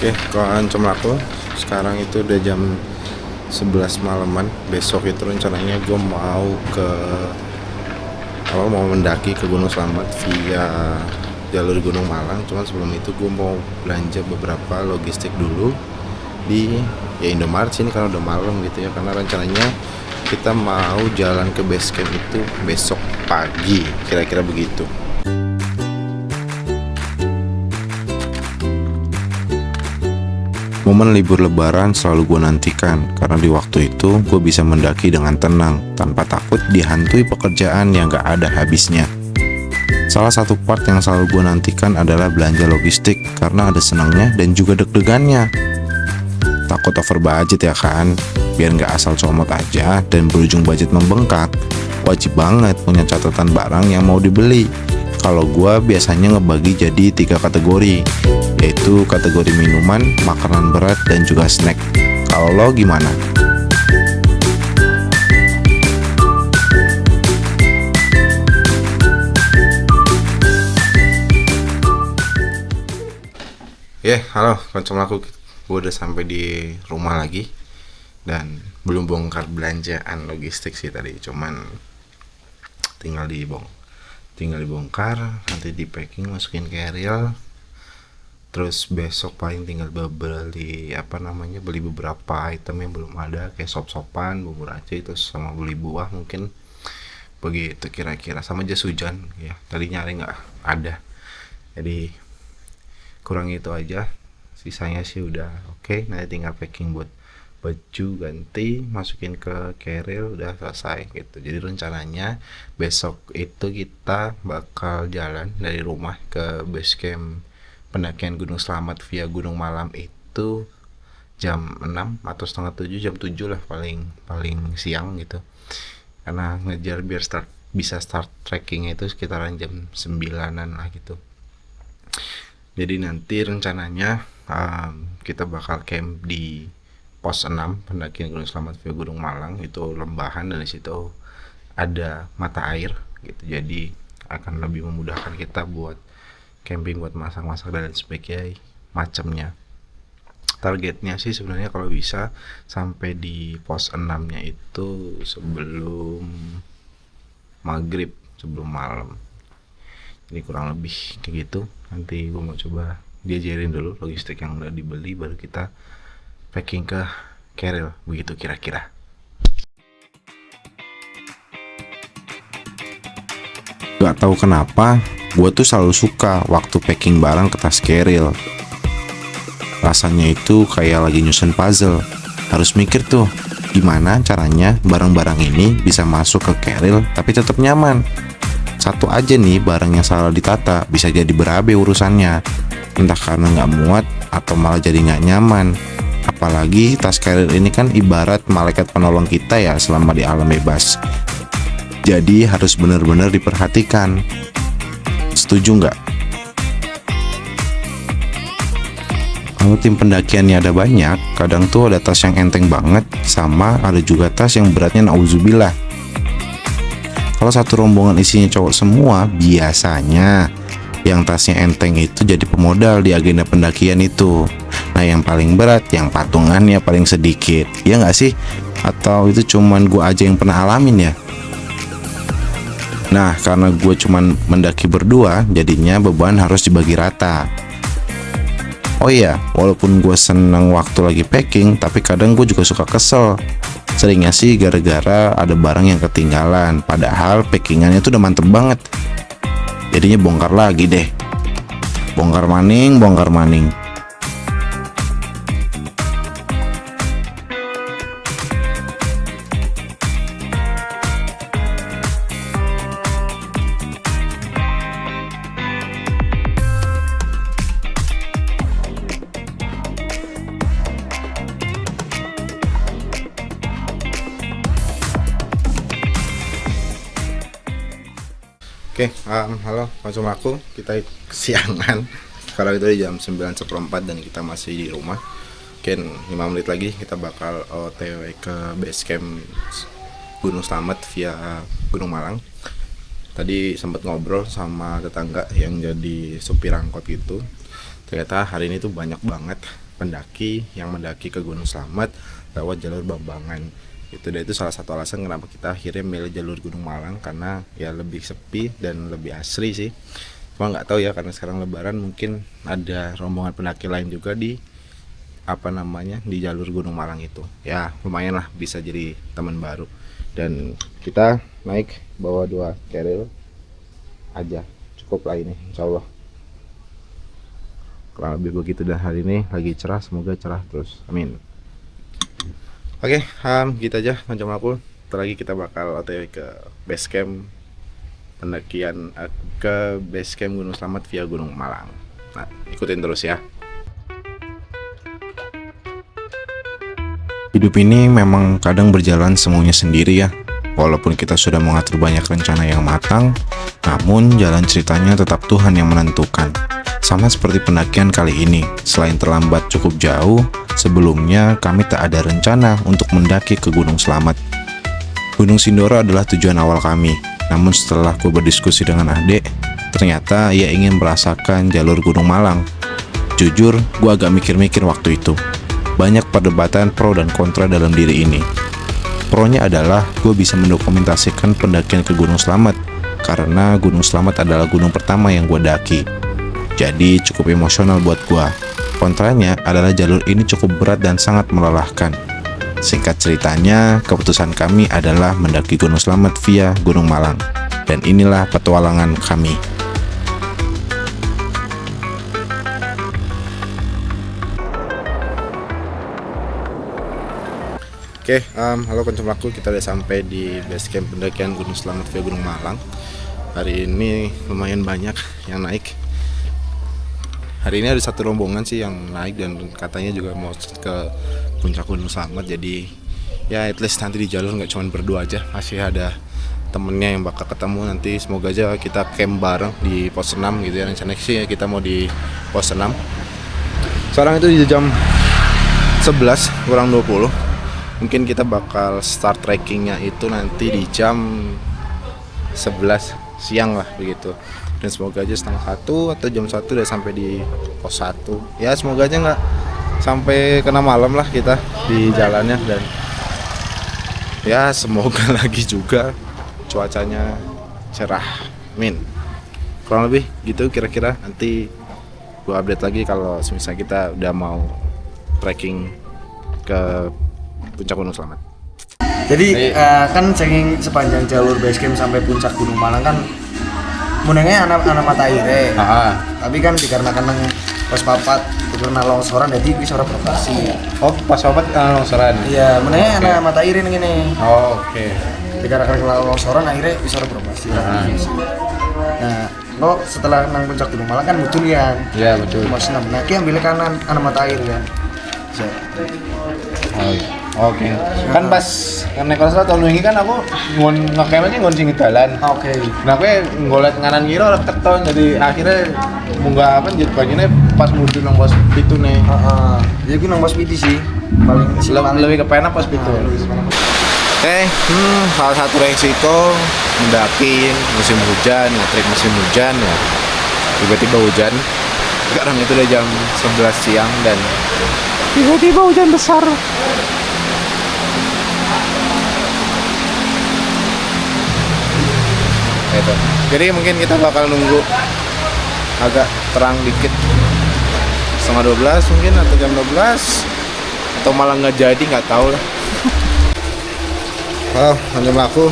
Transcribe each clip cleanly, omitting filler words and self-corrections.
Oke, kawan aku sekarang itu udah jam 11 malaman. Besok itu rencananya gue mau mendaki ke Gunung Slamet via jalur Gunung Malang. Cuman sebelum itu gue mau belanja beberapa logistik dulu di Indomaret sini karena udah malam gitu ya. Karena rencananya kita mau jalan ke base camp itu besok pagi, kira-kira begitu. Momen libur lebaran selalu gue nantikan, karena di waktu itu gue bisa mendaki dengan tenang, tanpa takut dihantui pekerjaan yang gak ada habisnya. Salah satu part yang selalu gue nantikan adalah belanja logistik, karena ada senangnya dan juga deg-degannya. Takut over budget ya kan, biar gak asal comot aja dan berujung budget membengkak. Wajib banget punya catatan barang yang mau dibeli. Kalau gue biasanya ngebagi jadi 3 kategori, yaitu kategori minuman, makanan berat, dan juga snack. Kalau lo gimana? Halo kancam aku. Gue udah sampai di rumah lagi dan belum bongkar belanjaan logistik sih tadi, cuman tinggal dibongkar, nanti di packing, masukin carrier. Terus besok paling tinggal beli beberapa item yang belum ada, kayak sop-sopan, bumbu racik, terus sama beli buah mungkin begitu kira-kira, sama jas hujan ya. Tadi nyari nggak ada, jadi kurang itu aja. Sisanya sih udah oke. Nanti tinggal packing buat baju ganti, masukin ke carrier, udah selesai gitu. Jadi rencananya besok itu kita bakal jalan dari rumah ke base camp pendakian Gunung Slamet via Gunung Malang itu jam 6 atau setengah 7, jam 7 lah paling siang gitu. Karena ngejar biar bisa start trekkingnya itu sekitaran jam 9-an lah gitu. Jadi nanti rencananya kita bakal camp di pos 6 pendakian Gunung Slamet via Gunung Malang. Itu lembahan dan di situ ada mata air gitu. Jadi akan lebih memudahkan kita buat camping, buat masak-masak dan sebagainya macamnya. Targetnya sih sebenarnya kalau bisa sampai di pos 6-nya itu sebelum maghrib, sebelum malam. Ini kurang lebih kayak gitu. Nanti gue mau coba diajarin dulu logistik yang udah dibeli, baru kita packing ke carrier, begitu kira-kira. Gak tahu kenapa, gue tuh selalu suka waktu packing barang ke tas carrier. Rasanya itu kayak lagi nyusun puzzle. Harus mikir tuh, gimana caranya barang-barang ini bisa masuk ke carrier tapi tetap nyaman. Satu aja nih barang yang salah ditata bisa jadi berabe urusannya. Entah karena nggak muat atau malah jadi nggak nyaman. Apalagi tas carrier ini kan ibarat malaikat penolong kita ya selama di alam bebas. Jadi harus benar-benar diperhatikan. Setuju nggak? Kalau tim pendakiannya ada banyak, kadang tuh ada tas yang enteng banget, sama ada juga tas yang beratnya nauzubillah. Kalau satu rombongan isinya cowok semua, biasanya yang tasnya enteng itu jadi pemodal di agenda pendakian itu. Nah yang paling berat, yang patungannya paling sedikit, ya nggak sih? Atau itu cuman gue aja yang pernah alamin ya? Nah karena gue cuman mendaki berdua, jadinya beban harus dibagi rata. Oh iya, walaupun gue seneng waktu lagi packing, tapi kadang gue juga suka kesel. Seringnya sih gara-gara ada barang yang ketinggalan, padahal packingannya tuh udah mantep banget. Jadinya bongkar lagi deh. Bongkar maning. Oke, halo macam aku. Kita kesiangan. Sekarang itu jam 9:04 dan kita masih di rumah. Mungkin 5 menit lagi kita bakal OTW ke base camp Gunung Slamet via Gunung Malang. Tadi sempat ngobrol sama tetangga yang jadi supir angkot gitu. Ternyata hari ini tuh banyak banget pendaki yang mendaki ke Gunung Slamet lewat jalur Bambangan. Itu salah satu alasan kenapa kita akhirnya milih jalur Gunung Malang, karena ya lebih sepi dan lebih asri sih. Cuma nggak tahu ya, karena sekarang Lebaran mungkin ada rombongan pendaki lain juga di di jalur Gunung Malang itu. Ya lumayan lah, bisa jadi teman baru. Dan kita naik bawa 2 keril aja, cukup lah ini insya Allah. Kurang lebih begitu, dan hari ini lagi cerah, semoga cerah terus, amin. Oke, gitu aja macam aku. Ntar lagi kita bakal OTW ke base camp pendakian ke base camp Gunung Slamet via Gunung Malang. Nah, ikutin terus ya. Hidup ini memang kadang berjalan semuanya sendiri ya. Walaupun kita sudah mengatur banyak rencana yang matang, namun jalan ceritanya tetap Tuhan yang menentukan. Sama seperti pendakian kali ini, selain terlambat cukup jauh, sebelumnya kami tak ada rencana untuk mendaki ke Gunung Slamet. Gunung Sindoro adalah tujuan awal kami, namun setelah ku berdiskusi dengan adik, ternyata ia ingin merasakan jalur Gunung Malang. Jujur, gua agak mikir-mikir waktu itu. Banyak perdebatan pro dan kontra dalam diri ini. Pro-nya adalah gue bisa mendokumentasikan pendakian ke Gunung Slamet, karena Gunung Slamet adalah gunung pertama yang gue daki. Jadi cukup emosional buat gua. Kontranya adalah jalur ini cukup berat dan sangat melelahkan. Singkat ceritanya, keputusan kami adalah mendaki Gunung Slamet via Gunung Malang. Dan inilah petualangan kami. Oke, halo Koncomlaku, kita udah sampai di base camp pendakian Gunung Slamet via Gunung Malang. Hari ini lumayan banyak yang naik. Hari ini ada satu rombongan sih yang naik dan katanya juga mau ke puncak Gunung Slamet. Jadi ya at least nanti di jalur nggak cuma berdua aja, masih ada temennya yang bakal ketemu nanti. Semoga aja kita camp bareng di pos 6 gitu ya. Rencananya sih kita mau di pos 6. Sekarang itu di jam 11 kurang 20. Mungkin kita bakal start trekkingnya itu nanti di jam 11 siang lah begitu. Dan semoga aja setengah 1 atau jam 1 udah sampai di pos 1. Ya semoga aja nggak sampai kena malam lah kita di jalannya. Dan ya semoga lagi juga cuacanya cerah, amin. Kurang lebih gitu kira-kira. Nanti gua update lagi kalau misalnya kita udah mau trekking ke puncak Gunung Slamet. Jadi kan saking sepanjang jalur base camp sampai puncak Gunung Malang kan munengnya anak mata air. Tapi kan dikarenakan pas papat itu karena longsoran jadi bisa ora beroperasi. Oh, pas papat longsoran. Iya, munengnya anak mata air ini gini. Oh, oke. Dikarenakan longsoran akhirnya bisa ora beroperasi. Nah, lo setelah nang puncak Gunung Malang kan muncul ya. Iya, betul. Mas Nam, nah ki ambil kanan anak mata air kan. Oh, iya. Oke. Kan pas naik kelas tahun wingi kan aku ngecamp aja sing dalan. Oke. Nah, aku nggolet nganan kira ora keton, jadi akhirnya munggah apa jet bagiannya pas muncul nang pos pitu nih. Heeh. Ya ku nang pos pitu sih. Paling lebih kepenak pos pitu. Salah satu resiko mendaki musim hujan, nge-trek musim hujan ya. Tiba-tiba hujan. Sekarang itu udah jam 11 siang dan tiba-tiba hujan besar. Gitu. Jadi mungkin kita bakal nunggu agak terang dikit, setengah 12 mungkin atau jam 12 atau malah nggak jadi, nggak tahu lah. Oh, lanjut aku.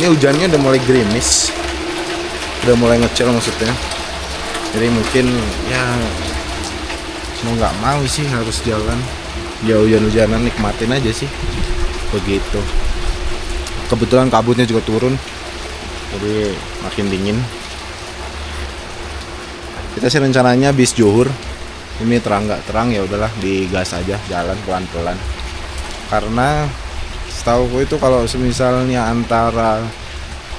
Ini hujannya udah mulai gerimis, udah mulai ngecil maksudnya. Jadi mungkin ya mau nggak mau sih harus jalan. Ya hujan-hujanan nikmatin aja sih, begitu. Kebetulan kabutnya juga turun. Jadi makin dingin. Kita sih rencananya bis Johor. Ini terang nggak terang ya udahlah digas aja, jalan pelan-pelan. Karena setahu itu kalau misalnya antara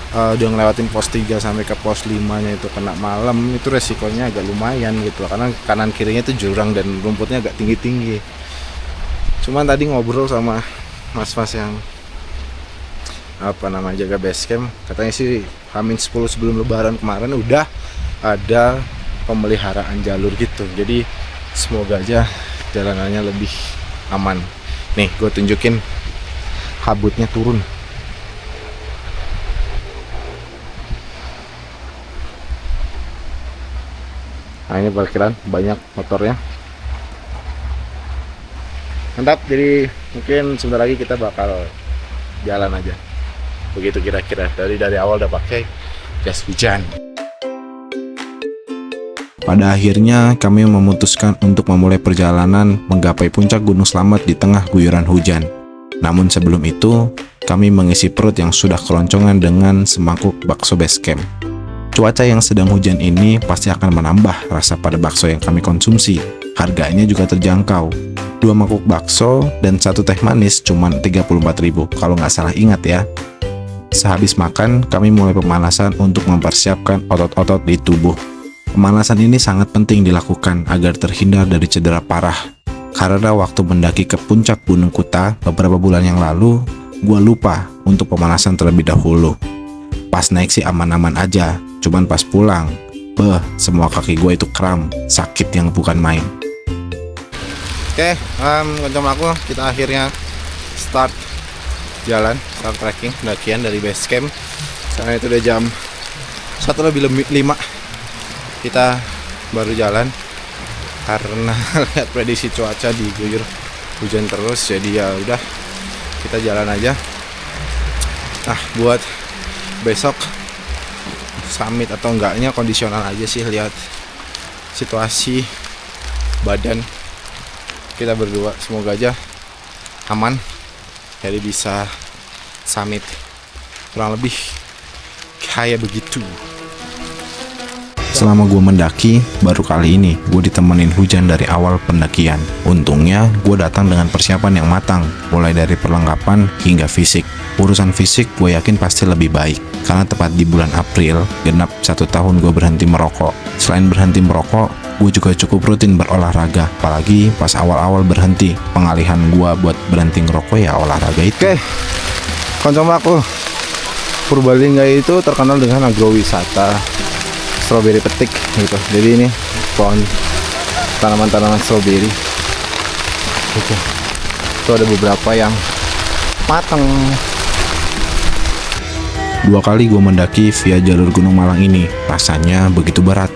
udah ngelewatin pos 3 sampai ke pos 5-nya itu kena malam, itu resikonya agak lumayan gitu. Karena kanan kirinya itu jurang dan rumputnya agak tinggi-tinggi. Cuman tadi ngobrol sama mas-mas yang jaga base camp, katanya sih H-10 sebelum lebaran kemarin udah ada pemeliharaan jalur gitu. Jadi semoga aja jalanannya lebih aman. Nih gue tunjukin, kabutnya turun. Nah ini parkiran, banyak motornya. Mantap, jadi mungkin sebentar lagi kita bakal jalan aja. Begitu kira-kira, dari awal udah pakai jas hujan. Pada akhirnya kami memutuskan untuk memulai perjalanan menggapai puncak Gunung Slamet di tengah guyuran hujan. Namun sebelum itu, kami mengisi perut yang sudah keloncongan dengan semangkuk bakso base camp. Cuaca yang sedang hujan ini pasti akan menambah rasa pada bakso yang kami konsumsi. Harganya juga terjangkau. 2 mangkuk bakso dan 1 teh manis cuman 34.000 kalau nggak salah ingat ya. Sehabis makan, kami mulai pemanasan untuk mempersiapkan otot-otot di tubuh. Pemanasan ini sangat penting dilakukan agar terhindar dari cedera parah. Karena waktu mendaki ke puncak Gunung Kuta beberapa bulan yang lalu, gua lupa untuk pemanasan terlebih dahulu. Pas naik sih aman-aman aja, cuman pas pulang, semua kaki gue itu kram, sakit yang bukan main. Oke, kencang aku, kita akhirnya start jalan, start trekking, pendakian dari base camp. Sekarang itu udah jam 1:05. Kita baru jalan karena lihat prediksi cuaca diguyur hujan terus, jadi ya udah kita jalan aja. Nah, buat besok summit atau enggaknya kondisional aja sih, lihat situasi badan kita berdua, semoga aja aman jadi bisa summit, kurang lebih kayak begitu. Selama gue mendaki, baru kali ini gue ditemenin hujan dari awal pendakian. Untungnya gue datang dengan persiapan yang matang, mulai dari perlengkapan hingga fisik. Urusan fisik gue yakin pasti lebih baik, karena tepat di bulan April, genap 1 tahun gue berhenti merokok. Selain berhenti merokok, gue juga cukup rutin berolahraga, apalagi pas awal-awal berhenti. Pengalihan gue buat berhenti ngerokok ya olahraga itu. Oke, konco aku, Purbalingga itu terkenal dengan agrowisata stroberi petik gitu. Jadi ini pohon tanaman-tanaman stroberi gitu. Itu ada beberapa yang matang. 2 kali gue mendaki via jalur Gunung Malang ini, rasanya begitu berat.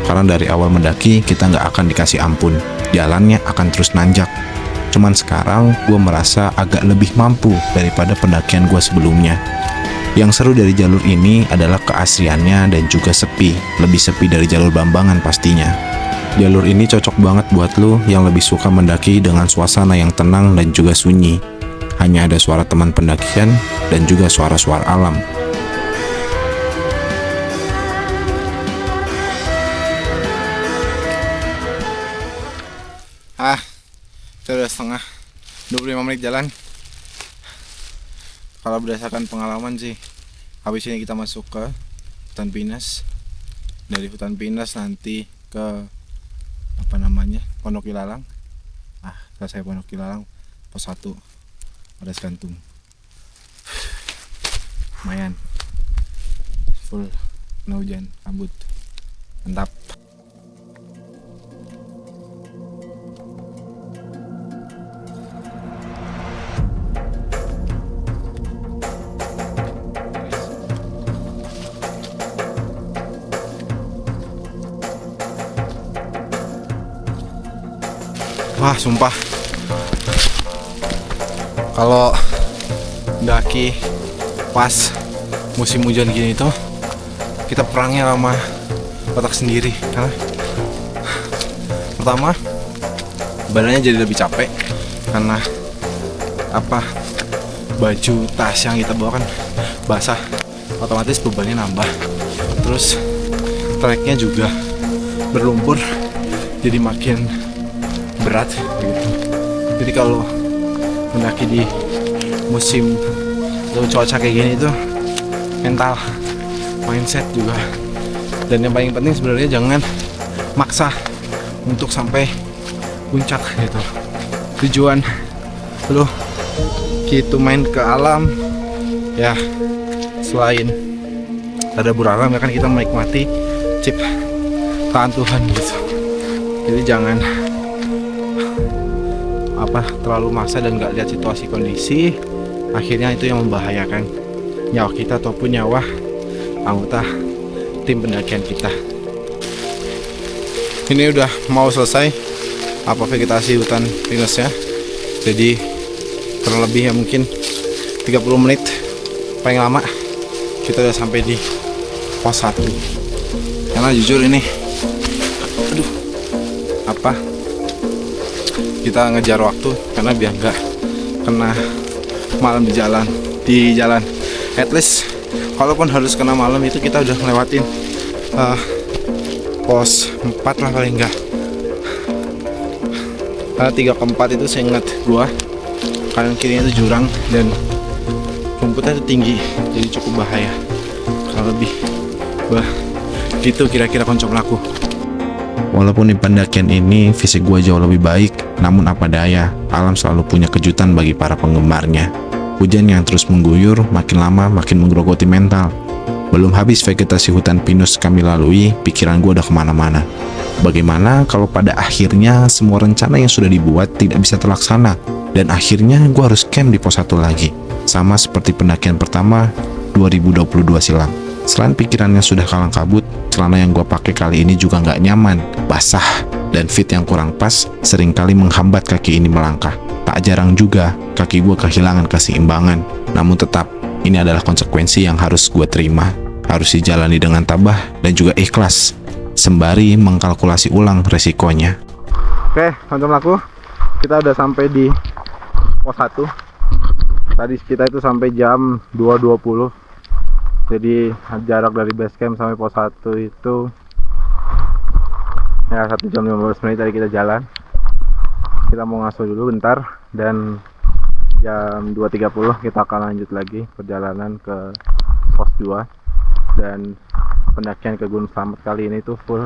Karena dari awal mendaki kita nggak akan dikasih ampun, jalannya akan terus nanjak. Cuman sekarang gue merasa agak lebih mampu daripada pendakian gue sebelumnya. Yang seru dari jalur ini adalah keasriannya dan juga sepi, lebih sepi dari jalur Bambangan pastinya. Jalur ini cocok banget buat lo yang lebih suka mendaki dengan suasana yang tenang dan juga sunyi. Hanya ada suara teman pendakian dan juga suara-suara alam. Sudah setengah 25 menit jalan. Kalau berdasarkan pengalaman sih, habis ini kita masuk ke hutan pinus. Dari hutan pinus nanti ke Pondok Ilalang. Selesai Pondok Ilalang, pos 1 ada gantung. Lumayan, full kena hujan, kabut, mantap. Wah, sumpah, kalau daki pas musim hujan gini tuh kita perangnya sama otak sendiri. Karena pertama, badannya jadi lebih capek karena baju tas yang kita bawa kan basah, otomatis bebannya nambah. Terus treknya juga berlumpur, jadi makin berat gitu. Jadi kalau mendaki di musim atau cuaca kayak gini itu mental, mindset juga. Dan yang paling penting sebenarnya jangan maksa untuk sampai puncak gitu. Tujuan lu gitu main ke alam ya, selain tadabbur alam ya kan, kita menikmati ciptaan Tuhan gitu. Jadi jangan terlalu maksa dan nggak lihat situasi kondisi, akhirnya itu yang membahayakan nyawa kita ataupun nyawa anggota tim pendakian kita. Ini udah mau selesai vegetasi hutan pinusnya, jadi kurang lebih ya mungkin 30 menit paling lama kita udah sampai di pos 1. Karena jujur ini kita ngejar waktu karena biar nggak kena malam di jalan. At least kalaupun harus kena malam itu kita udah ngelewatin pos 4 lah paling enggak. Karena 3 ke 4 itu saya ingat gua kanan kirinya itu jurang dan rumputnya itu tinggi, jadi cukup bahaya. Kalau lebih gitu kira-kira konco pelaku. Walaupun di pendakian ini fisik gua jauh lebih baik, namun apa daya, alam selalu punya kejutan bagi para penggemarnya. Hujan yang terus mengguyur, makin lama makin menggerogoti mental. Belum habis vegetasi hutan pinus kami lalui, pikiran gua udah kemana-mana. Bagaimana kalau pada akhirnya semua rencana yang sudah dibuat tidak bisa terlaksana, dan akhirnya gua harus camp di pos 1 lagi, sama seperti pendakian pertama 2022 silam. Selain pikirannya sudah kalang kabut, celana yang gue pakai kali ini juga nggak nyaman, basah, dan fit yang kurang pas seringkali menghambat kaki ini melangkah. Tak jarang juga kaki gue kehilangan keseimbangan. Namun tetap, ini adalah konsekuensi yang harus gue terima. Harus dijalani dengan tabah dan juga ikhlas, sembari mengkalkulasi ulang resikonya. Oke, teman-teman aku, kita udah sampai di pos 1. Tadi kita itu sampai jam 2.20. Jadi jarak dari base camp sampai pos 1 itu ya 1 jam 15 menit tadi kita jalan. Kita mau ngasuh dulu bentar dan jam 2.30 kita akan lanjut lagi perjalanan ke pos 2. Dan pendakian ke Gunung Slamet kali ini tuh full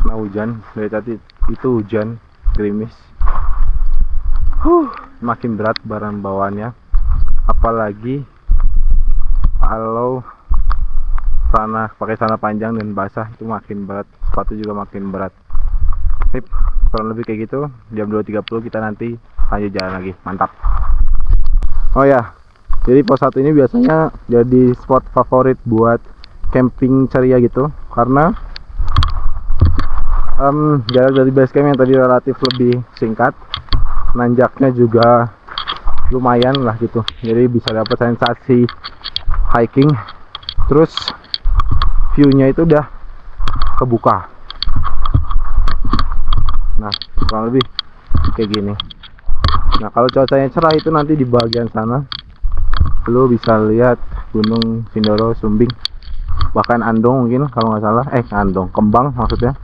kena hujan. Dari tadi itu hujan gerimis. Makin berat barang bawaannya, apalagi kalau pakai celana panjang dan basah itu makin berat, sepatu juga makin berat. Sip, kurang lebih kayak gitu. Jam 2.30 kita nanti lanjut jalan lagi, mantap. Oh ya, jadi pos 1 ini biasanya jadi spot favorit buat camping ceria gitu, karena jarak dari base camp yang tadi relatif lebih singkat, nanjaknya juga lumayan lah gitu, jadi bisa dapat sensasi hiking, terus view-nya itu udah kebuka. Nah, kurang lebih kayak gini. Nah, kalau cuacanya cerah itu nanti di bagian sana lu bisa lihat Gunung Sindoro, Sumbing, bahkan Andong mungkin kalau nggak salah, Andong, Kembang maksudnya.